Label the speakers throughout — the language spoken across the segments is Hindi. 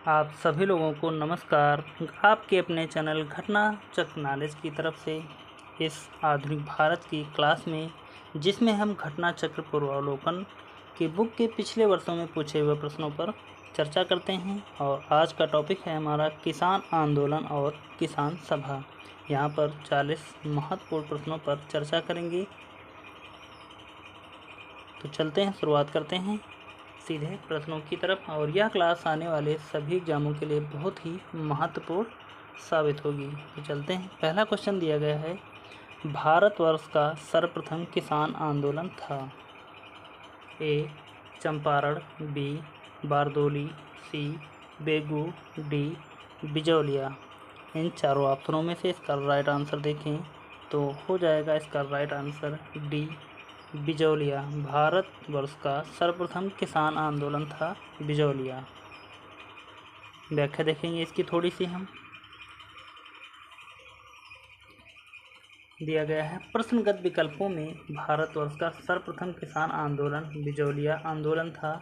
Speaker 1: आप सभी लोगों को नमस्कार। आपके अपने चैनल घटना चक्र नॉलेज की तरफ से इस आधुनिक भारत की क्लास में, जिसमें हम घटना चक्र पूर्वावलोकन की बुक के पिछले वर्षों में पूछे हुए प्रश्नों पर चर्चा करते हैं। और आज का टॉपिक है हमारा किसान आंदोलन और किसान सभा। यहाँ पर 40 महत्वपूर्ण प्रश्नों पर चर्चा करेंगे। तो चलते हैं, शुरुआत करते हैं सीधे प्रश्नों की तरफ। और यह क्लास आने वाले सभी एग्जामों के लिए बहुत ही महत्वपूर्ण साबित होगी। तो चलते हैं। पहला क्वेश्चन दिया गया है, भारतवर्ष का सर्वप्रथम किसान आंदोलन था। ए चंपारण, बी बारदोली, सी बेगू, डी बिजौलिया। इन चारों ऑप्शनों में से इसका राइट आंसर देखें तो हो जाएगा इसका right answer D Bijolia. Bharatvarsh का सर्वप्रथम किसान आंदोलन था बिजौलिया। व्याख्या देखेंगे इसकी थोड़ी सी हम। दिया गया है, प्रश्नगत विकल्पों में भारतवर्ष का सर्वप्रथम किसान आंदोलन बिजौलिया आंदोलन था।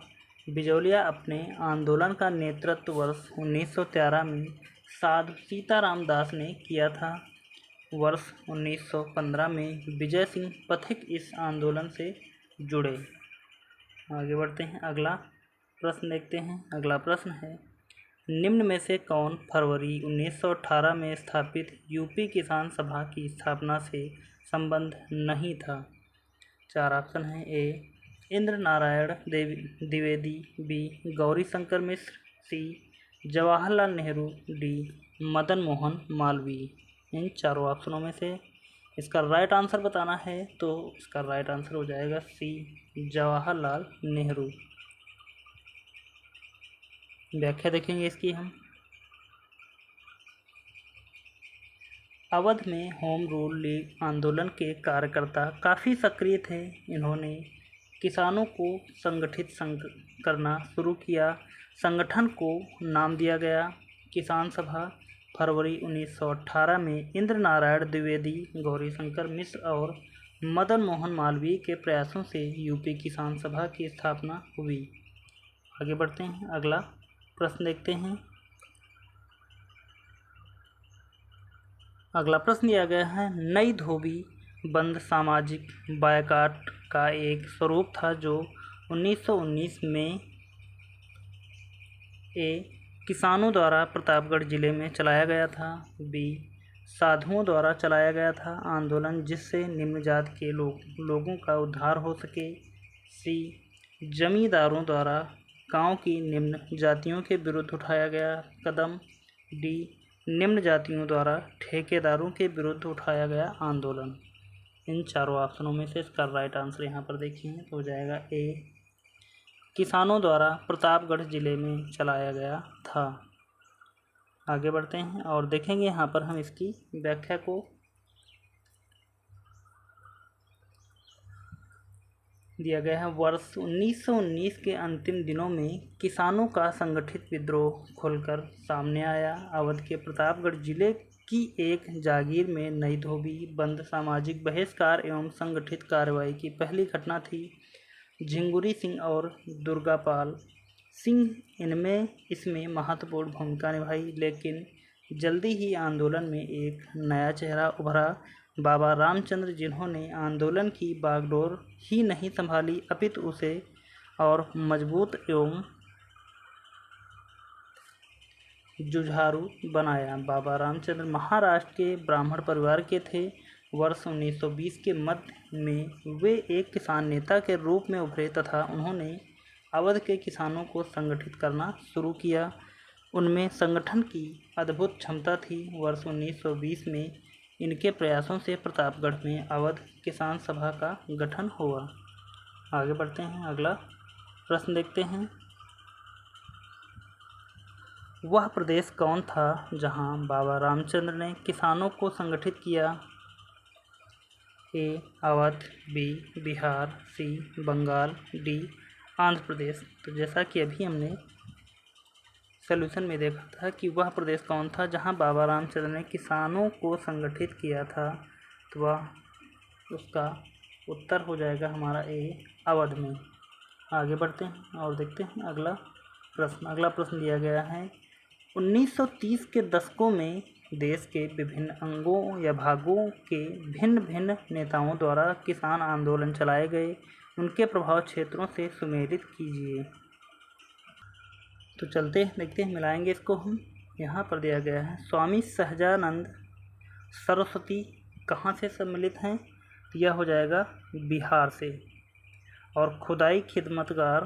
Speaker 1: बिजौलिया अपने आंदोलन का नेतृत्व वर्ष 1913 में साधु सीताराम दास ने किया था। वर्ष 1915 में विजय सिंह पथिक इस आंदोलन से जुड़े। आगे बढ़ते हैं, अगला प्रश्न देखते हैं। अगला प्रश्न है, निम्न में से कौन फरवरी 1918 में स्थापित यूपी किसान सभा की स्थापना से संबद्ध नहीं था। चार ऑप्शन हैं। ए इंद्र नारायण द्विवेदी, बी गौरी शंकर मिश्र, सी जवाहरलाल नेहरू, डी मदन मोहन मालवीय। इन चारों ऑप्शनों में से इसका राइट आंसर बताना है तो इसका राइट आंसर हो जाएगा सी जवाहरलाल नेहरू। व्याख्या देखेंगे इसकी हम। अवध में होम रूल लीग आंदोलन के कार्यकर्ता काफ़ी सक्रिय थे। इन्होंने किसानों को संगठित करना शुरू किया। संगठन को नाम दिया गया किसान सभा। फरवरी 1918 में इंद्र नारायण द्विवेदी, गौरी शंकर मिश्र और मदन मोहन मालवीय के प्रयासों से यूपी किसान सभा की स्थापना हुई। आगे बढ़ते हैं, अगला प्रश्न देखते हैं। अगला प्रश्न दिया गया है, नई धोबी बंद सामाजिक बायकाट का एक स्वरूप था जो 1919 में ए किसानों द्वारा प्रतापगढ़ जिले में चलाया गया था। बी साधुओं द्वारा चलाया गया था आंदोलन जिससे निम्न जाति के लोगों का उद्धार हो सके। सी जमींदारों द्वारा गांव की निम्न जातियों के विरुद्ध उठाया गया कदम। डी निम्न जातियों द्वारा ठेकेदारों के विरुद्ध उठाया गया आंदोलन। इन चारों ऑप्शनों में से इसका राइट आंसर यहाँ पर देखें तो हो जाएगा ए किसानों द्वारा प्रतापगढ़ जिले में चलाया गया था। आगे बढ़ते हैं और देखेंगे यहाँ पर हम इसकी व्याख्या को। दिया गया है, वर्ष 1919 के अंतिम दिनों में किसानों का संगठित विद्रोह खुलकर सामने आया। अवध के प्रतापगढ़ जिले की एक जागीर में नई धोबी बंद सामाजिक बहिष्कार एवं संगठित कार्रवाई की पहली घटना थी। झिंगुरी सिंह और दुर्गापाल सिंह इसमें महत्वपूर्ण भूमिका निभाई, लेकिन जल्दी ही आंदोलन में एक नया चेहरा उभरा, बाबा रामचंद्र, जिन्होंने आंदोलन की बागडोर ही नहीं संभाली अपितु उसे और मजबूत एवं जुझारू बनाया। बाबा रामचंद्र महाराष्ट्र के ब्राह्मण परिवार के थे। वर्ष 1920 के मध्य में वे एक किसान नेता के रूप में उभरे तथा उन्होंने अवध के किसानों को संगठित करना शुरू किया। उनमें संगठन की अद्भुत क्षमता थी। वर्ष 1920 में इनके प्रयासों से प्रतापगढ़ में अवध किसान सभा का गठन हुआ। आगे बढ़ते हैं, अगला प्रश्न देखते हैं। वह प्रदेश कौन था जहां बाबा रामचंद्र ने किसानों को संगठित किया। ए अवध, बी बिहार, सी बंगाल, डी आंध्र प्रदेश। तो जैसा कि अभी हमने सॉल्यूशन में देखा था कि वह प्रदेश कौन था जहां बाबा रामचंद्र ने किसानों को संगठित किया था, तो वह उसका उत्तर हो जाएगा हमारा ए अवध में। आगे बढ़ते हैं और देखते हैं अगला प्रश्न। अगला प्रश्न दिया गया है, 1930 के दशकों में देश के विभिन्न अंगों या भागों के भिन्न भिन्न नेताओं द्वारा किसान आंदोलन चलाए गए। उनके प्रभाव क्षेत्रों से सुमेलित कीजिए। तो चलते देखते हैं, मिलाएंगे इसको हम। यहाँ पर दिया गया है स्वामी सहजानंद सरस्वती कहाँ से सम्मिलित हैं? यह हो जाएगा बिहार से। और खुदाई खिदमतगार,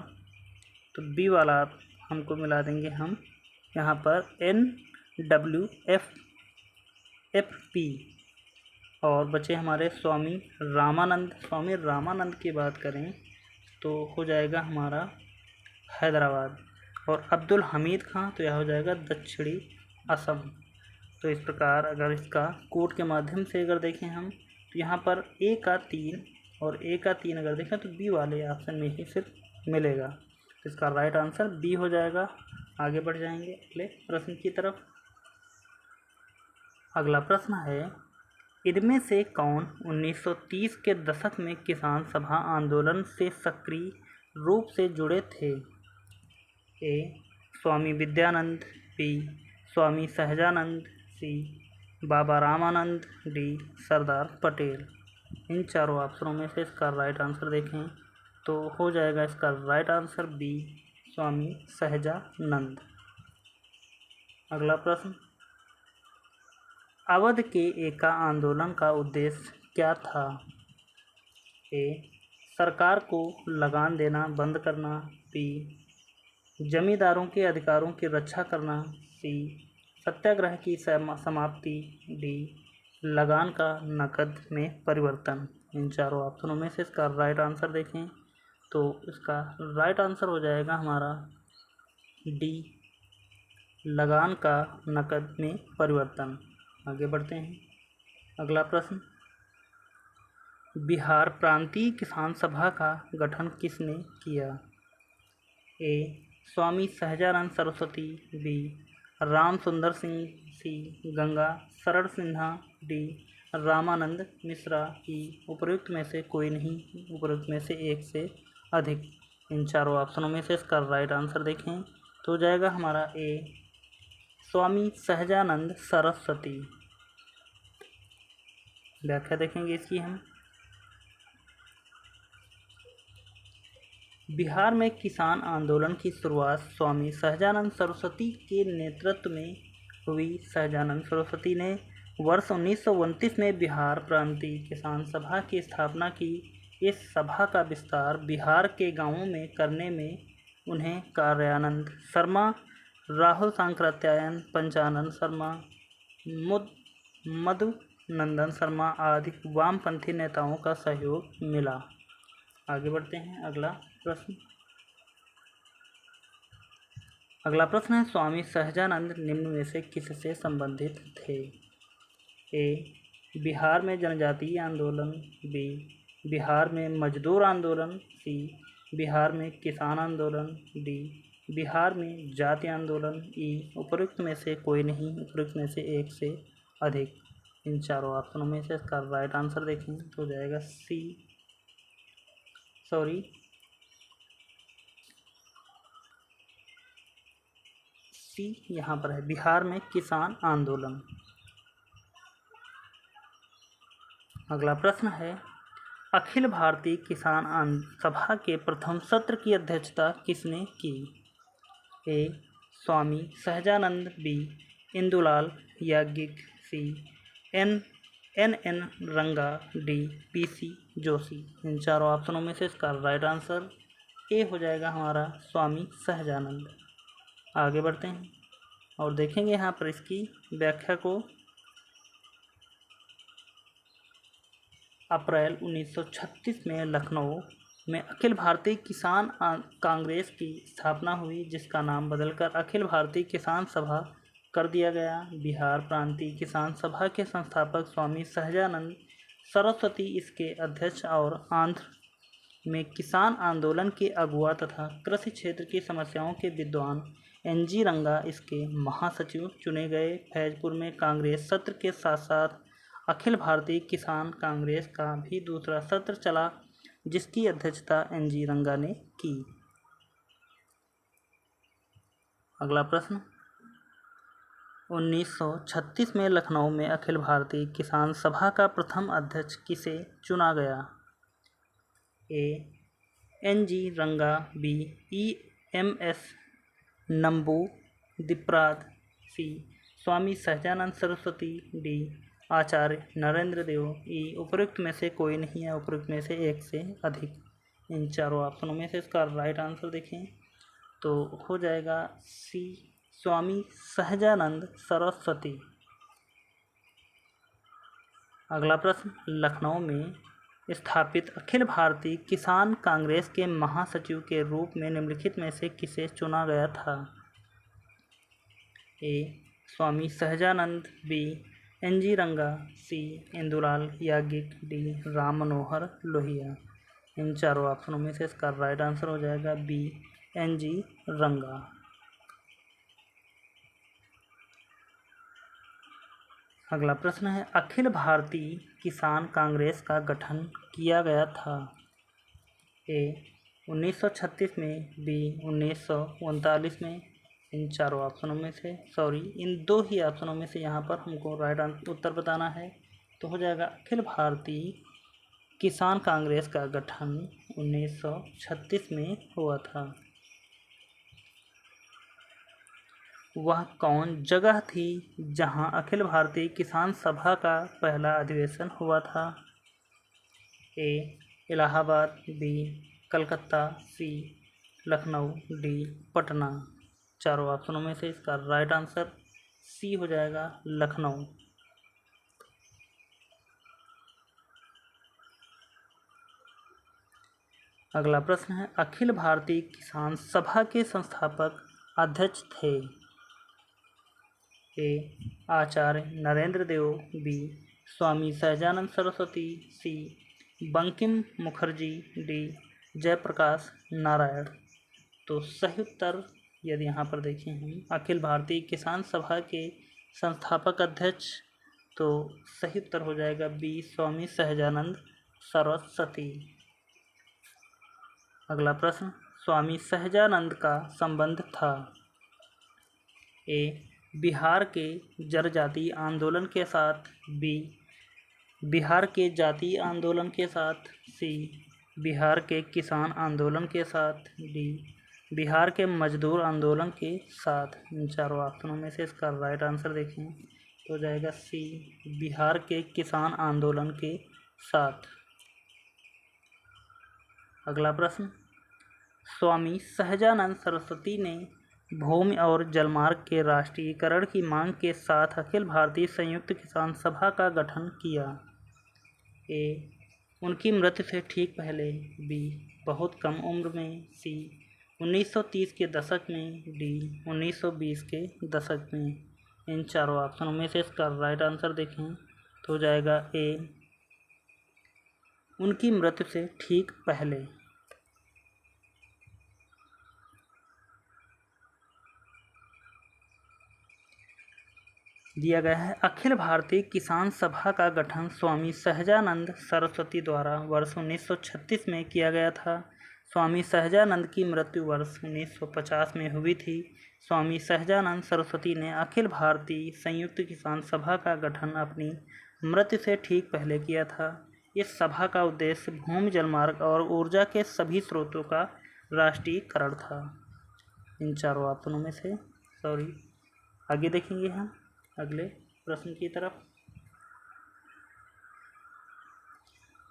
Speaker 1: तो बी वाला हमको मिला देंगे हम यहाँ पर NWFP। और बचे हमारे स्वामी रामानंद। स्वामी रामानंद की बात करें तो हो जाएगा हमारा हैदराबाद। और अब्दुल हमीद खां, तो यह हो जाएगा दक्षिणी असम। तो इस प्रकार अगर इसका कोड के माध्यम से अगर देखें हम, तो यहाँ पर A का 3 और A का 3 अगर देखें तो बी वाले ऑप्शन में ही सिर्फ मिलेगा। तो इसका राइट आंसर बी हो जाएगा। आगे बढ़ जाएंगे अगले प्रश्न की तरफ। अगला प्रश्न है, इनमें से कौन 1930 के दशक में किसान सभा आंदोलन से सक्रिय रूप से जुड़े थे? ए स्वामी विद्यानंद, बी स्वामी सहजानंद, सी बाबा रामानंद, डी सरदार पटेल। इन चारों ऑप्शनों में से इसका राइट आंसर देखें तो हो जाएगा इसका right answer B Swami Sahajanand. अगला प्रश्न, अवध के एका आंदोलन का उद्देश्य क्या था? ए सरकार को लगान देना बंद करना, बी जमींदारों के अधिकारों की रक्षा करना, सी सत्याग्रह की समाप्ति, डी लगान का नकद में परिवर्तन। इन चारों ऑप्शनों में से इसका राइट आंसर देखें तो इसका राइट आंसर हो जाएगा हमारा डी लगान का नकद में परिवर्तन। आगे बढ़ते हैं। अगला प्रश्न, बिहार प्रांतीय किसान सभा का गठन किसने किया? ए स्वामी सहजानंद सरस्वती, बी राम सुंदर सिंह, सी गंगा शरण सिन्हा, डी रामानंद मिश्रा, ई उपरोक्त में से कोई नहीं, उपरोक्त में से एक से अधिक। इन चारों ऑप्शनों में से इसका राइट आंसर देखें तो हो जाएगा हमारा ए स्वामी सहजानंद सरस्वती। व्याख्या देखेंगे इसकी हम। बिहार में किसान आंदोलन की शुरुआत स्वामी सहजानंद सरस्वती के नेतृत्व में हुई। सहजानंद सरस्वती ने वर्ष 1929 में बिहार प्रांतीय किसान सभा की स्थापना की। इस सभा का विस्तार बिहार के गांवों में करने में उन्हें कार्यानंद शर्मा, राहुल सांकृत्यायन, पंचानन शर्मा, मधुनंदन शर्मा आदि वामपंथी नेताओं का सहयोग मिला। आगे बढ़ते हैं। अगला प्रश्न है, स्वामी सहजानंद निम्न में से किससे संबंधित थे? ए बिहार में जनजातीय आंदोलन, बी बिहार में मजदूर आंदोलन, सी बिहार में किसान आंदोलन, डी बिहार में जाति आंदोलन, ई उपरोक्त में से कोई नहीं, उपरोक्त में से एक से अधिक। इन चारों ऑप्शनों में से इसका राइट आंसर देखें तो हो जाएगा सी यहाँ पर है, बिहार में किसान आंदोलन। अगला प्रश्न है, अखिल भारतीय किसान सभा के प्रथम सत्र की अध्यक्षता किसने की? ए स्वामी सहजानंद, बी इंदुलाल याज्ञिक, सी एन रंगा, डी PC जोशी। इन चारों ऑप्शनों में से इसका राइट आंसर ए हो जाएगा हमारा स्वामी सहजानंद। आगे बढ़ते हैं और देखेंगे यहाँ पर इसकी व्याख्या को। अप्रैल 1936 में लखनऊ में अखिल भारतीय किसान कांग्रेस की स्थापना हुई, जिसका नाम बदलकर अखिल भारतीय किसान सभा कर दिया गया। बिहार प्रांतीय किसान सभा के संस्थापक स्वामी सहजानंद सरस्वती इसके अध्यक्ष और आंध्र में किसान आंदोलन के अगुवा तथा कृषि क्षेत्र की समस्याओं के विद्वान NG रंगा इसके महासचिव चुने गए। फैजपुर में कांग्रेस सत्र के साथ साथ अखिल भारतीय किसान कांग्रेस का भी दूसरा सत्र चला, जिसकी अध्यक्षता NG रंगा ने की। अगला प्रश्न, 1936 में लखनऊ में अखिल भारतीय किसान सभा का प्रथम अध्यक्ष किसे चुना गया? ए. NG रंगा, बी. EMS नंबूदिप्रसाद, सी. स्वामी सहजानंद सरस्वती, डी. आचार्य नरेंद्र देव, ई. उपरोक्त में से कोई नहीं है, उपरोक्त में से एक से अधिक। इन चारों ऑप्शनों में से इसका राइट आंसर देखें तो हो जाएगा सी, स्वामी सहजानंद सरस्वती। अगला प्रश्न, लखनऊ में स्थापित अखिल भारतीय किसान कांग्रेस के महासचिव के रूप में निम्नलिखित में से किसे चुना गया था? ए. स्वामी सहजानंद, बी. NG रंगा, सी. इंदुलाल याज्ञिक, डी. राम मनोहर लोहिया। इन चारों ऑप्शनों में से इसका राइट आंसर हो जाएगा बी, NG रंगा। अगला प्रश्न है, अखिल भारतीय किसान कांग्रेस का गठन किया गया था? ए. 1936 में, बी. 1939 में। इन चारों ऑप्शनों में से इन दो ही ऑप्शनों में से यहाँ पर हमको राइट उत्तर बताना है, तो हो जाएगा अखिल भारतीय किसान कांग्रेस का गठन 1936 में हुआ था। वह कौन जगह थी जहां अखिल भारतीय किसान सभा का पहला अधिवेशन हुआ था? ए. इलाहाबाद, बी. कलकत्ता, सी. लखनऊ, डी. पटना। चारों ऑप्शनों में से इसका राइट आंसर सी हो जाएगा, लखनऊ। अगला प्रश्न है, अखिल भारतीय किसान सभा के संस्थापक अध्यक्ष थे? ए. आचार्य नरेंद्र देव, बी. स्वामी सहजानंद सरस्वती, सी. बंकिम मुखर्जी, डी. जयप्रकाश नारायण। तो सही उत्तर यदि यहाँ पर देखें हम अखिल भारतीय किसान सभा के संस्थापक अध्यक्ष, तो सही उत्तर हो जाएगा बी, स्वामी सहजानंद सरस्वती। अगला प्रश्न, स्वामी सहजानंद का संबंध था? ए. बिहार के जनजातीय आंदोलन के साथ, बी. बिहार के जातीय आंदोलन के साथ, सी. बिहार के किसान आंदोलन के साथ, डी. बिहार के मजदूर आंदोलन के साथ। इन चारों ऑप्शनों में से इसका राइट आंसर देखें तो हो जाएगा सी, बिहार के किसान आंदोलन के साथ। अगला प्रश्न, स्वामी सहजानंद सरस्वती ने भूमि और जलमार्ग के राष्ट्रीयकरण की मांग के साथ अखिल भारतीय संयुक्त किसान सभा का गठन किया? ए. उनकी मृत्यु से ठीक पहले, बी. बहुत कम उम्र में, सी. 1930 के दशक में, डी. 1920 के दशक में। इन चारों ऑप्शनों में से इसका राइट आंसर देखें तो हो जाएगा ए, उनकी मृत्यु से ठीक पहले। दिया गया है, अखिल भारतीय किसान सभा का गठन स्वामी सहजानंद सरस्वती द्वारा वर्ष 1936 में किया गया था। स्वामी सहजानंद की मृत्यु वर्ष 1950 में हुई थी। स्वामी सहजानंद सरस्वती ने अखिल भारतीय संयुक्त किसान सभा का गठन अपनी मृत्यु से ठीक पहले किया था। इस सभा का उद्देश्य भूमि, जलमार्ग और ऊर्जा के सभी स्रोतों का राष्ट्रीयकरण था। इन चारों ऑप्शनों में से आगे देखेंगे हम अगले प्रश्न की तरफ।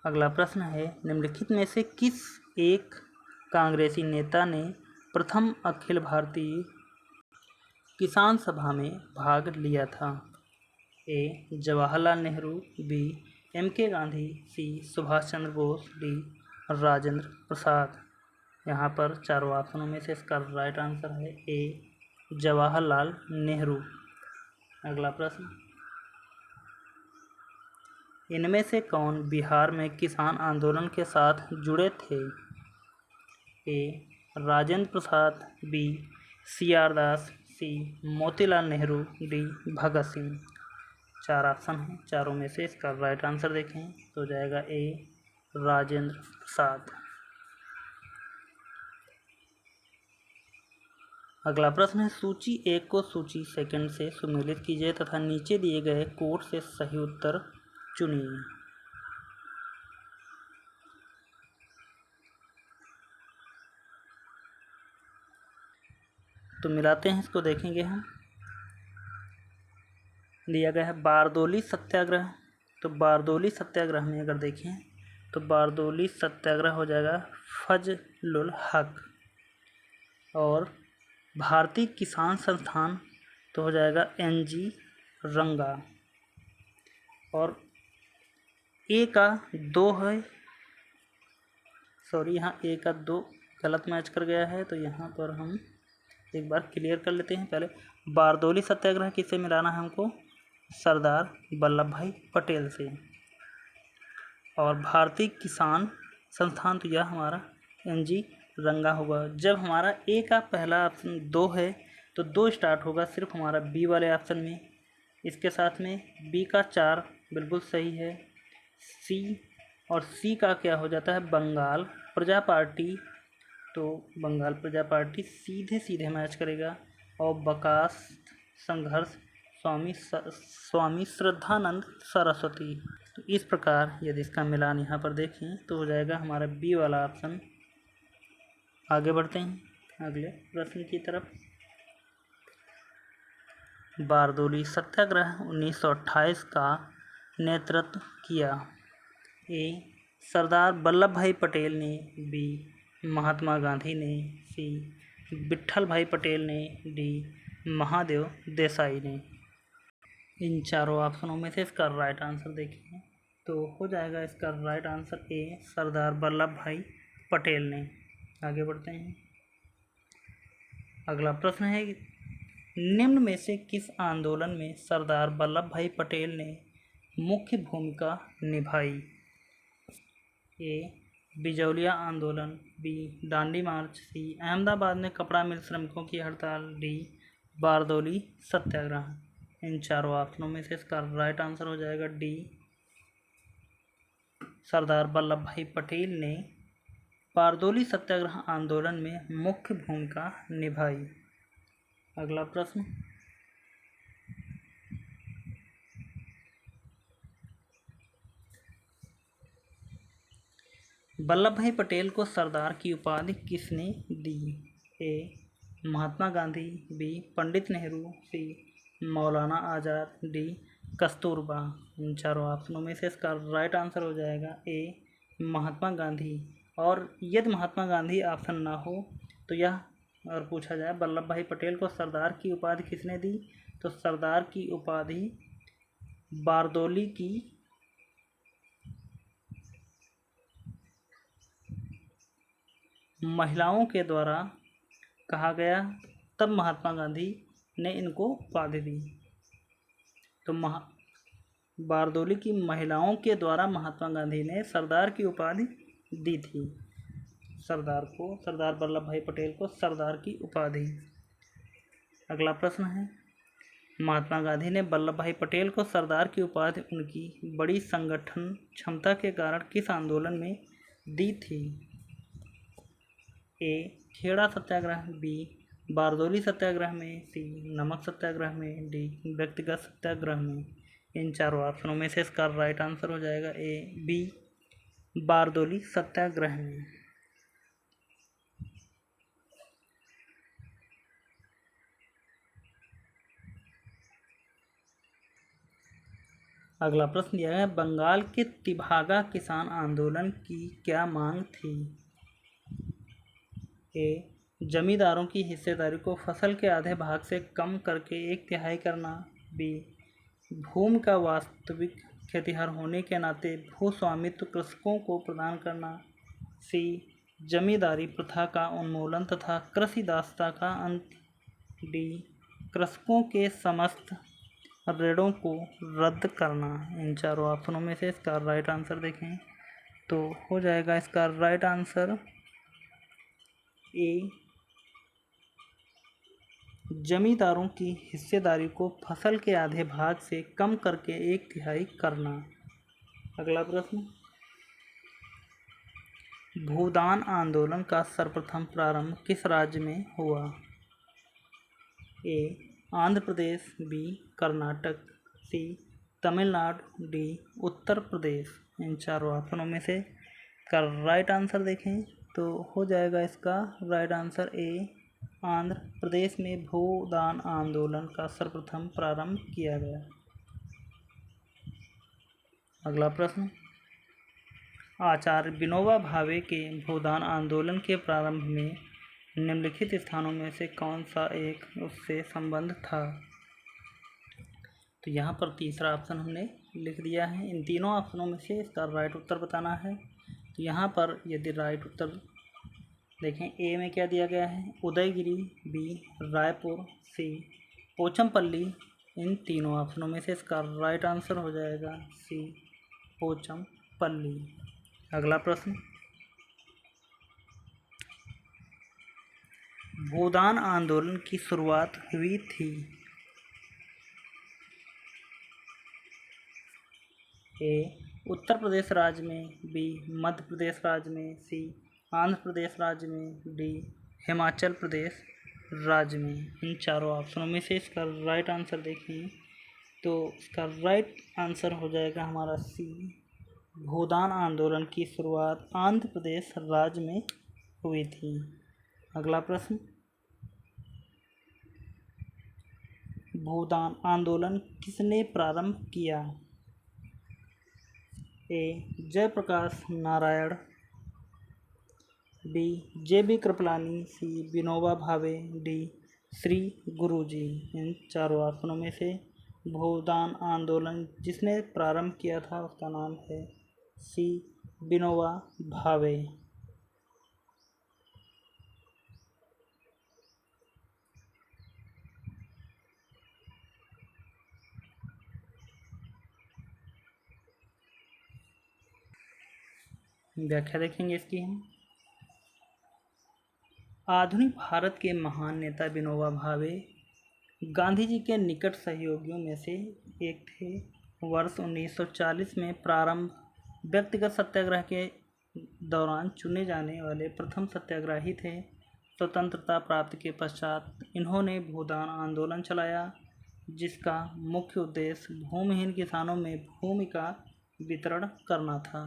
Speaker 1: अगला प्रश्न है, निम्नलिखित में से किस एक कांग्रेसी नेता ने प्रथम अखिल भारतीय किसान सभा में भाग लिया था? ए. जवाहरलाल नेहरू, बी. MK गांधी, सी. सुभाष चंद्र बोस, डी. राजेंद्र प्रसाद। यहाँ पर चारों ऑप्शनों में से इसका राइट आंसर है ए, जवाहरलाल नेहरू। अगला प्रश्न, इनमें से कौन बिहार में किसान आंदोलन के साथ जुड़े थे? ए. राजेंद्र प्रसाद, बी. CR दास, सी. मोतीलाल नेहरू, डी. भगत सिंह। चार ऑप्शन हैं, चारों में से इसका राइट आंसर देखें तो हो जाएगा ए, राजेंद्र प्रसाद। अगला प्रश्न है, सूची 1 को सूची सेकंड से सुमेलित कीजिए तथा नीचे दिए गए कोड से सही उत्तर चुनिए। तो मिलाते हैं, इसको देखेंगे हम। दिया गया है बारदोली सत्याग्रह। तो बारदोली सत्याग्रह में अगर देखें तो बारदोली सत्याग्रह हो जाएगा फजलुल हक, और भारतीय किसान संस्थान तो हो जाएगा NG रंगा, और ए का 2 है, सॉरी यहाँ ए का 2 गलत मैच कर गया है, तो यहाँ पर हम एक बार क्लियर कर लेते हैं। पहले बारदोली सत्याग्रह किससे मिलाना है हमको? सरदार वल्लभ भाई पटेल से। और भारतीय किसान संस्थान तो यह हमारा NG रंगा होगा। जब हमारा ए का पहला ऑप्शन 2 है तो 2 स्टार्ट होगा सिर्फ हमारा बी वाले ऑप्शन में। इसके साथ में बी का 4 बिल्कुल सही है। सी, और सी का क्या हो जाता है? बंगाल प्रजा पार्टी, तो बंगाल प्रजा पार्टी सीधे सीधे मैच करेगा। और बकास संघर्ष स्वामी श्रद्धानंद सरस्वती। तो इस प्रकार यदि इसका मिलान यहाँ पर देखें तो हो जाएगा हमारा बी वाला ऑप्शन। आगे बढ़ते हैं अगले प्रश्न की तरफ। बारदोली सत्याग्रह 1928 का नेतृत्व किया। ए सरदार वल्लभ भाई पटेल ने, बी महात्मा गांधी ने, सी विट्ठल भाई पटेल ने, डी महादेव देसाई ने। इन चारों ऑप्शनों में से इसका राइट आंसर देखिए तो हो जाएगा इसका राइट आंसर ए सरदार वल्लभ भाई पटेल ने। आगे बढ़ते हैं। अगला प्रश्न है, निम्न में से किस आंदोलन में सरदार वल्लभ भाई पटेल ने मुख्य भूमिका निभाई? ए बिजौलिया आंदोलन, बी दांडी मार्च, सी अहमदाबाद में कपड़ा मिल श्रमिकों की हड़ताल, डी बारदोली सत्याग्रह। इन चारों ऑप्शनों में से इसका राइट आंसर हो जाएगा डी सरदार वल्लभ भाई पटेल ने बारदोली सत्याग्रह आंदोलन में मुख्य भूमिका निभाई। अगला प्रश्न, वल्लभ भाई पटेल को सरदार की उपाधि किसने दी? ए महात्मा गांधी, बी पंडित नेहरू, सी मौलाना आज़ाद, डी कस्तूरबा। इन चारों ऑप्शनों में से इसका राइट आंसर हो जाएगा ए महात्मा गांधी। और यदि महात्मा गांधी ऑप्शन ना हो तो यह और पूछा जाए वल्लभ भाई पटेल को सरदार की उपाधि किसने दी, तो सरदार की उपाधि बारदोली की महिलाओं के द्वारा कहा गया, तब महात्मा गांधी ने इनको उपाधि दी। तो बारदोली की महिलाओं के द्वारा महात्मा गांधी ने सरदार की उपाधि दी थी सरदार वल्लभ भाई पटेल को सरदार की उपाधि। अगला प्रश्न है, महात्मा गांधी ने वल्लभ भाई पटेल को सरदार की उपाधि उनकी बड़ी संगठन क्षमता के कारण किस आंदोलन में दी थी? ए खेड़ा सत्याग्रह, बी बारदोली सत्याग्रह में, सी नमक सत्याग्रह में, डी व्यक्तिगत सत्याग्रह में। इन चारों ऑप्शनों में से इसका राइट आंसर हो जाएगा ए बी बारदोली सत्याग्रह में। अगला प्रश्न दिया है, बंगाल के तिभागा किसान आंदोलन की क्या मांग थी? ए जमींदारों की हिस्सेदारी को फसल के आधे भाग से कम करके 1/3 करना, बी भूमि का वास्तविक खेतिहर होने के नाते भू स्वामित्व कृषकों को प्रदान करना, सी जमींदारी प्रथा का उन्मूलन तथा कृषि दासता का अंत, डी कृषकों के समस्त ऋणों को रद्द करना। इन चारों ऑप्शनों में से इसका राइट आंसर देखें तो हो जाएगा इसका राइट आंसर ए जमींदारों की हिस्सेदारी को फसल के आधे भाग से कम करके 1/3 करना। अगला प्रश्न, भूदान आंदोलन का सर्वप्रथम प्रारंभ किस राज्य में हुआ? ए आंध्र प्रदेश, बी कर्नाटक, सी तमिलनाडु, डी उत्तर प्रदेश। इन चारों ऑप्शनों में से इसका राइट आंसर देखें तो हो जाएगा इसका right answer A Andhra Pradesh में भूदान आंदोलन का सर्वप्रथम प्रारंभ किया गया। अगला प्रश्न, आचार्य विनोबा भावे के भूदान आंदोलन के प्रारंभ में निम्नलिखित स्थानों में से कौन सा एक उससे संबंध था? तो यहाँ पर तीसरा ऑप्शन हमने लिख दिया है। इन तीनों ऑप्शनों में से इसका राइट उत्तर बताना है। तो यहाँ पर यदि राइट उत्तर देखें, ए में क्या दिया गया है, उदयगिरी, बी रायपुर, सी पोचमपल्ली। इन तीनों ऑप्शनों में से इसका राइट आंसर हो जाएगा सी पोचमपल्ली। अगला प्रश्न, भूदान आंदोलन की शुरुआत हुई थी? ए उत्तर प्रदेश राज्य में, बी मध्य प्रदेश राज्य में, सी आंध्र प्रदेश राज्य में, डी हिमाचल प्रदेश राज्य में। इन चारों ऑप्शनों में से इसका राइट आंसर देखें तो इसका राइट आंसर हो जाएगा हमारा सी, भूदान आंदोलन की शुरुआत आंध्र प्रदेश राज्य में हुई थी। अगला प्रश्न, भूदान आंदोलन किसने प्रारंभ किया? ए जयप्रकाश नारायण, बी जे.बी. कृपलानी, सी विनोबा भावे, डी श्री गुरुजी। इन चारों ऑप्शनों में से भूदान आंदोलन जिसने प्रारंभ किया था उसका नाम है सी विनोबा भावे। व्याख्या देखेंगे इसकी हम। आधुनिक भारत के महान नेता विनोबा भावे गांधी जी के निकट सहयोगियों में से एक थे। वर्ष 1940 में प्रारंभ व्यक्तिगत सत्याग्रह के दौरान चुने जाने वाले प्रथम सत्याग्रही थे। स्वतंत्रता प्राप्ति के पश्चात इन्होंने भूदान आंदोलन चलाया, जिसका मुख्य उद्देश्य भूमिहीन किसानों में भूमि का वितरण करना था।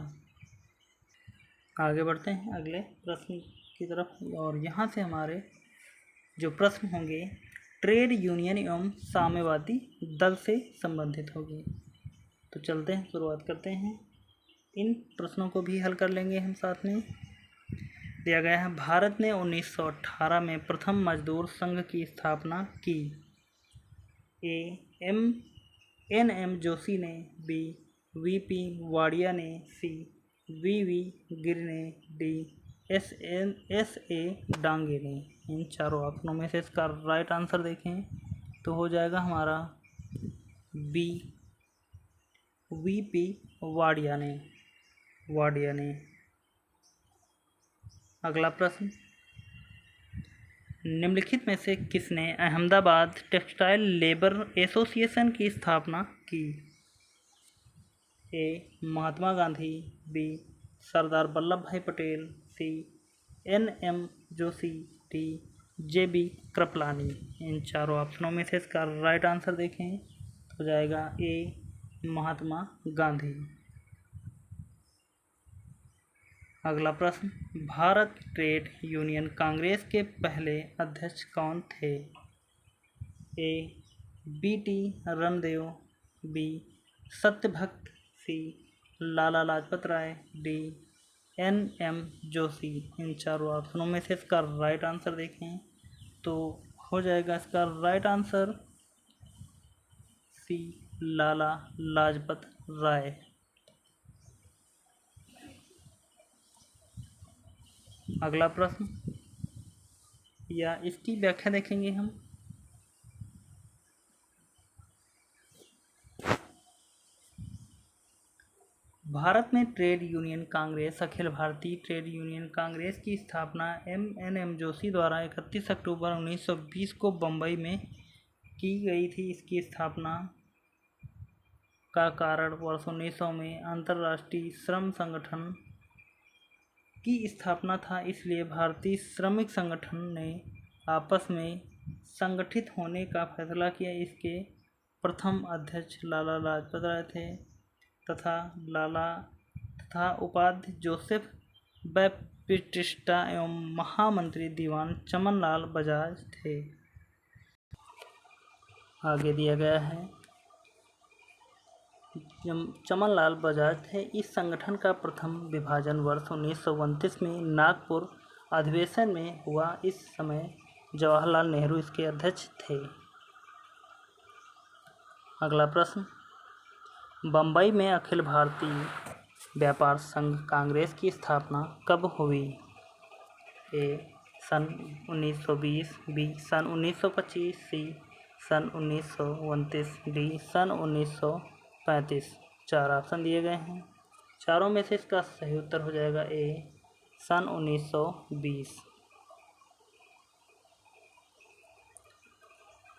Speaker 1: आगे बढ़ते हैं अगले प्रश्न की तरफ, और यहाँ से हमारे जो प्रश्न होंगे ट्रेड यूनियन एवं साम्यवादी दल से संबंधित होगी। तो चलते हैं, शुरुआत करते हैं। इन प्रश्नों को भी हल कर लेंगे हम साथ में। दिया गया है, भारत ने 1918 में प्रथम मजदूर संघ की स्थापना की। ए एन एम जोशी ने, बी वी.पी. वाडिया ने, सी वी गिरि ने, डी एस.ए. डांगे ने। इन चारों ऑप्शनों में से इसका राइट आंसर देखें तो हो जाएगा हमारा बी वी.पी. वाडिया ने। अगला प्रश्न, निम्नलिखित में से किसने अहमदाबाद टेक्सटाइल लेबर एसोसिएशन की स्थापना की? A Mahatma Gandhi, B Sardar Vallabh Bhai Patel, C N M. Joshi, D J B. Kripalani. इन चारों ऑप्शनों में से इसका राइट आंसर देखें तो हो जाएगा ए महात्मा गांधी। अगला प्रश्न, भारत ट्रेड यूनियन कांग्रेस के पहले अध्यक्ष कौन थे? ए बी.टी. रणदेव, बी सत्यभक्त, सी लाला लाजपत राय, डी एन.एम. जोशी। इन चारों ऑप्शनों में से इसका राइट आंसर देखें तो हो जाएगा इसका right answer C Lala Lajpat Rai. अगला प्रश्न या इसकी व्याख्या देखेंगे हम। भारत में trade union Congress Akhil Bharatiya trade union Congress की स्थापना एम जोशी द्वारा 31 अक्टूबर 1920 को बम्बई में की गई थी। इसकी स्थापना का कारण वर्ष 1900 में अंतर्राष्ट्रीय श्रम संगठन की स्थापना था, इसलिए भारतीय श्रमिक संगठन ने आपस में संगठित होने का फैसला किया। इसके प्रथम अध्यक्ष लाला लाजपत राय थे तथा उपाध्यक्ष जोसेफ बैप्टिस्टा एवं महामंत्री दीवान चमन लाल बजाज थे। आगे दिया गया है चमन लाल बजाज थे। इस संगठन का प्रथम विभाजन वर्ष 1929 में नागपुर अधिवेशन में हुआ। इस समय जवाहरलाल नेहरू इसके अध्यक्ष थे। अगला प्रश्न, बम्बई में अखिल भारतीय व्यापार संघ कांग्रेस की स्थापना कब हुई? ए सन 1920, बी सन 1925, सी सन 1929, डी सन 1935। 4 ऑप्शन दिए गए हैं। चारों में से इसका सही उत्तर हो जाएगा ए सन 1920।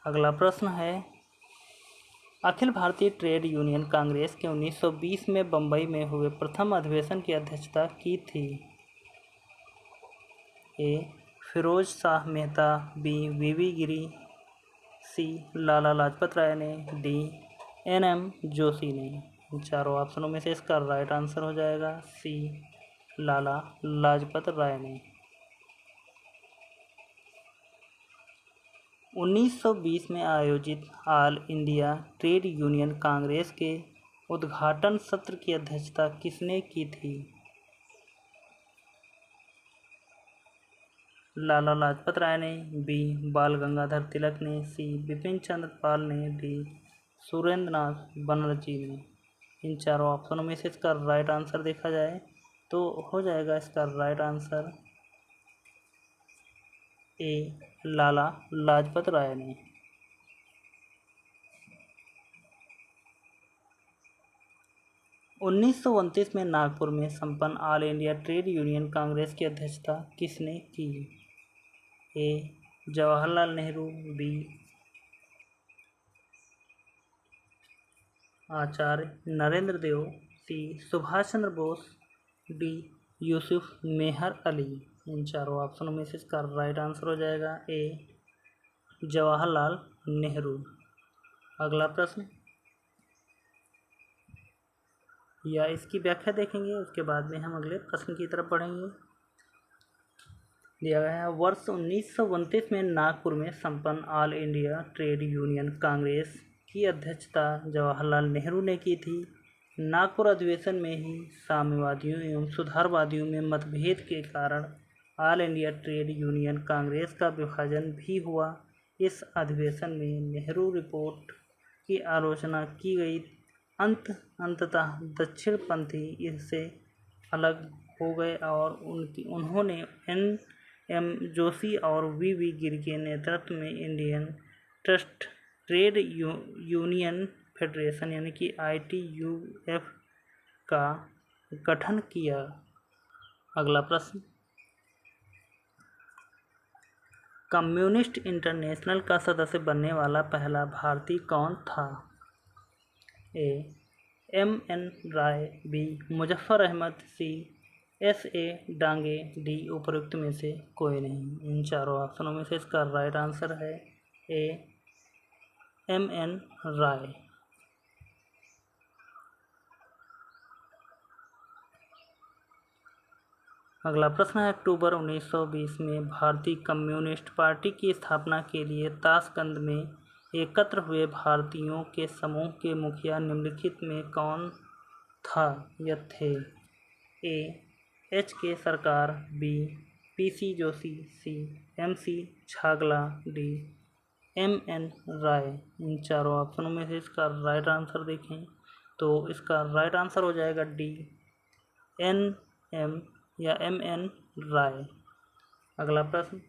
Speaker 1: अगला प्रश्न है, अखिल भारतीय ट्रेड यूनियन कांग्रेस के 1920 में बम्बई में हुए प्रथम अधिवेशन की अध्यक्षता की थी? ए फिरोज शाह मेहता, बी वीवी गिरी, सी लाला लाजपत राय ने, डी एन.एम. जोशी ने। इन चारों ऑप्शनों में से इसका राइट आंसर हो जाएगा सी लाला लाजपत राय ने। 1920 में आयोजित all India trade union Congress के उद्घाटन सत्र की अध्यक्षता किसने की थी? लाला लाजपत राय ने, बी बाल गंगाधर तिलक ने, सी बिपिन चंद्र पाल ने, डी सुरेंद्र नाथ बनर्जी ने। इन चारों ऑप्शनों में से इसका राइट आंसर देखा जाए तो हो जाएगा इसका right answer A Lala Lajpat Rai ने। 1929 में नागपुर में संपन्न all India trade union Congress की अध्यक्षता किसने की? ए जवाहरलाल नेहरू, बी आचार्य नरेंद्र देव, सी सुभाष चंद्र बोस, डी यूसुफ मेहर अली। इन चारों ऑप्शनों में से इसका राइट आंसर हो जाएगा ए जवाहरलाल नेहरू। अगला प्रश्न या इसकी व्याख्या देखेंगे, उसके बाद में हम अगले प्रश्न की तरफ बढ़ेंगे। दिया गया है, वर्ष 1929 में नागपुर में संपन्न all India trade union Congress की अध्यक्षता जवाहरलाल नेहरू ने की थी। नागपुर अधिवेशन में ही साम्यवादियों एवं सुधारवादियों में मतभेद के कारण all India trade union Congress का विभाजन भी हुआ। इस अधिवेशन में नेहरू रिपोर्ट की आलोचना की गई। अंततः दक्षिणपंथी इससे अलग हो गए और उन्होंने एन.एम. जोशी और वी.वी. गिरी के नेतृत्व में इंडियन ट्रेड यूनियन फेडरेशन यानी कि ITUF का गठन किया। अगला प्रश्न, कम्युनिस्ट इंटरनेशनल का सदस्य बनने वाला पहला भारतीय कौन था? ए M.N. राय, बी मुजफ्फर अहमद, सी S.A. डांगे, डी उपरोक्त में से कोई नहीं। इन चारों ऑप्शनों में से इसका राइट आंसर है ए M.N. राय। अगला प्रश्न है, अक्टूबर 1920 में भारतीय कम्युनिस्ट पार्टी की स्थापना के लिए ताशकंद में एकत्र हुए भारतीयों के समूह के मुखिया निम्नलिखित में कौन था या थे? ए H.K. सरकार, बी P.C. जोशी, सी M.C. Chagla, D M.N. राय। इन चारों ऑप्शनों में से इसका राइट आंसर देखें तो इसका राइट आंसर हो जाएगा डी N.M. या M.N. राय। अगला प्रश्न,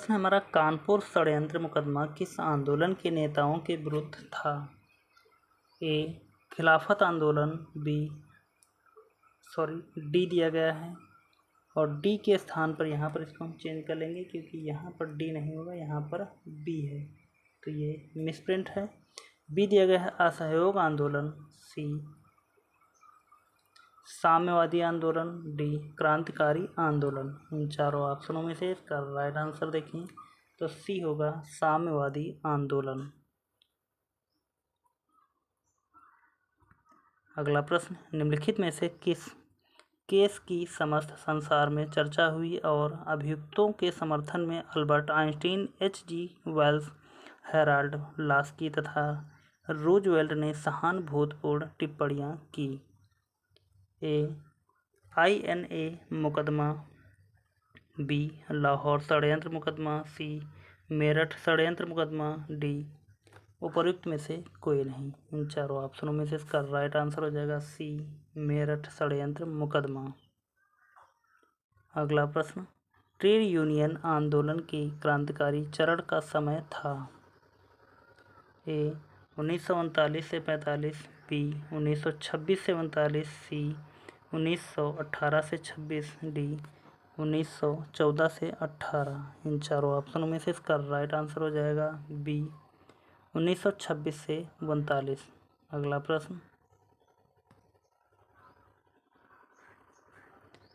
Speaker 1: है हमारा, कानपुर षड्यंत्र मुकदमा किस आंदोलन के नेताओं के विरुद्ध था? ए खिलाफत आंदोलन, डी दिया गया है और डी के स्थान पर यहाँ पर इसको हम चेंज कर लेंगे क्योंकि यहाँ पर डी नहीं होगा, यहाँ पर बी है तो ये मिसप्रिंट है। बी दिया गया है असहयोग आंदोलन, सी साम्यवादी आंदोलन, डी क्रांतिकारी आंदोलन। इन चारों ऑप्शनों में से इसका राइट आंसर देखें तो सी होगा साम्यवादी आंदोलन। अगला प्रश्न, निम्नलिखित में से किस केस की समस्त संसार में चर्चा हुई और अभियुक्तों के समर्थन में Albert Einstein, H.G. Wells, Harold Laski तथा रूजवेल्ट ने सहानुभूतिपूर्ण टिप्पणियां की? ए INA मुकदमा, बी लाहौर षड्यंत्र मुकदमा, सी मेरठ षड्यंत्र मुकदमा, डी उपर्युक्त में से कोई नहीं। इन चारों ऑप्शनों में से इसका राइट आंसर हो जाएगा सी मेरठ षड्यंत्र मुकदमा। अगला प्रश्न, ट्रेड यूनियन आंदोलन के क्रांतिकारी चरण का समय था? ए 1939 से 45, बी 1926 से 39, सी 1918 से 26, डी 1914 से 18। इन चारों ऑप्शनों में से इसका राइट आंसर हो जाएगा बी 1926 से 39। अगला प्रश्न,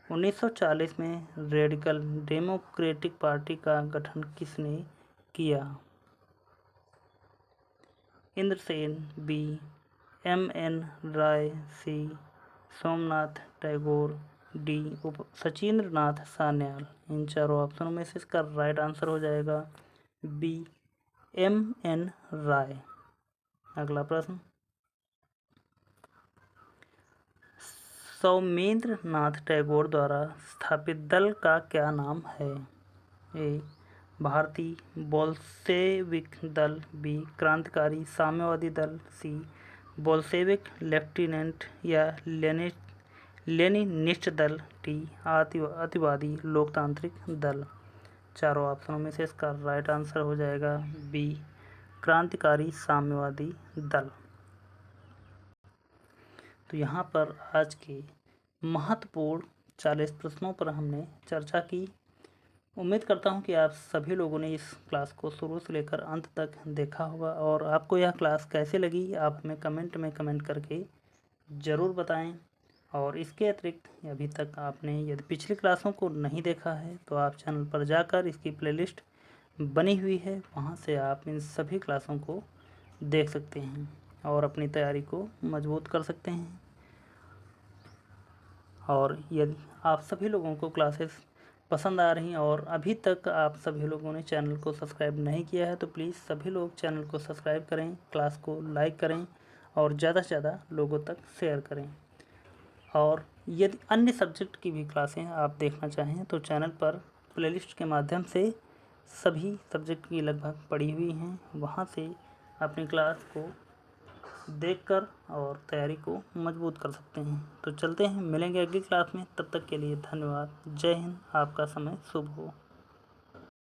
Speaker 1: 1940 में रेडिकल डेमोक्रेटिक पार्टी का गठन किसने किया? इंद्रसेन, बी MN राय, सी सोमनाथ टैगोर, डी सचिंद्र नाथ सान्याल। इन चारों ऑप्शनों में से इसका राइट आंसर हो जाएगा बी MN राय। अगला प्रश्न, सौमेंद्र नाथ टैगोर द्वारा स्थापित दल का क्या नाम है? ए भारतीय बोल्शेविक दल, बी क्रांतिकारी साम्यवादी दल, सी बोल्शेविक लेफ्टिनेंट या लेनिनिस्ट दल, डी अतिवादी लोकतांत्रिक दल। चारों ऑप्शनों में से इसका राइट आंसर हो जाएगा बी क्रांतिकारी साम्यवादी दल। तो यहाँ पर आज के महत्वपूर्ण 40 प्रश्नों पर हमने चर्चा की। उम्मीद करता हूँ कि आप सभी लोगों ने इस क्लास को शुरू से लेकर अंत तक देखा होगा और आपको यह क्लास कैसे लगी आप हमें कमेंट में कमेंट करके ज़रूर बताएं। और इसके अतिरिक्त अभी तक आपने यदि पिछली क्लासों को नहीं देखा है तो आप चैनल पर जाकर इसकी प्लेलिस्ट बनी हुई है, वहाँ से आप इन सभी क्लासों को देख सकते हैं और अपनी तैयारी को मजबूत कर सकते हैं। और यदि आप सभी लोगों को क्लासेस पसंद आ रही हैं और अभी तक आप सभी लोगों ने चैनल को सब्सक्राइब नहीं किया है तो प्लीज़ सभी लोग चैनल को सब्सक्राइब करें, क्लास को लाइक करें और ज़्यादा से ज़्यादा लोगों तक शेयर करें। और यदि अन्य सब्जेक्ट की भी क्लासें आप देखना चाहें तो चैनल पर प्लेलिस्ट के माध्यम से सभी सब्जेक्ट की लगभग पड़ी हुई हैं, वहाँ से अपनी क्लास को देखकर और तैयारी को मजबूत कर सकते हैं। तो चलते हैं, मिलेंगे अगली क्लास में, तब तक के लिए धन्यवाद। जय हिंद, आपका समय शुभ हो।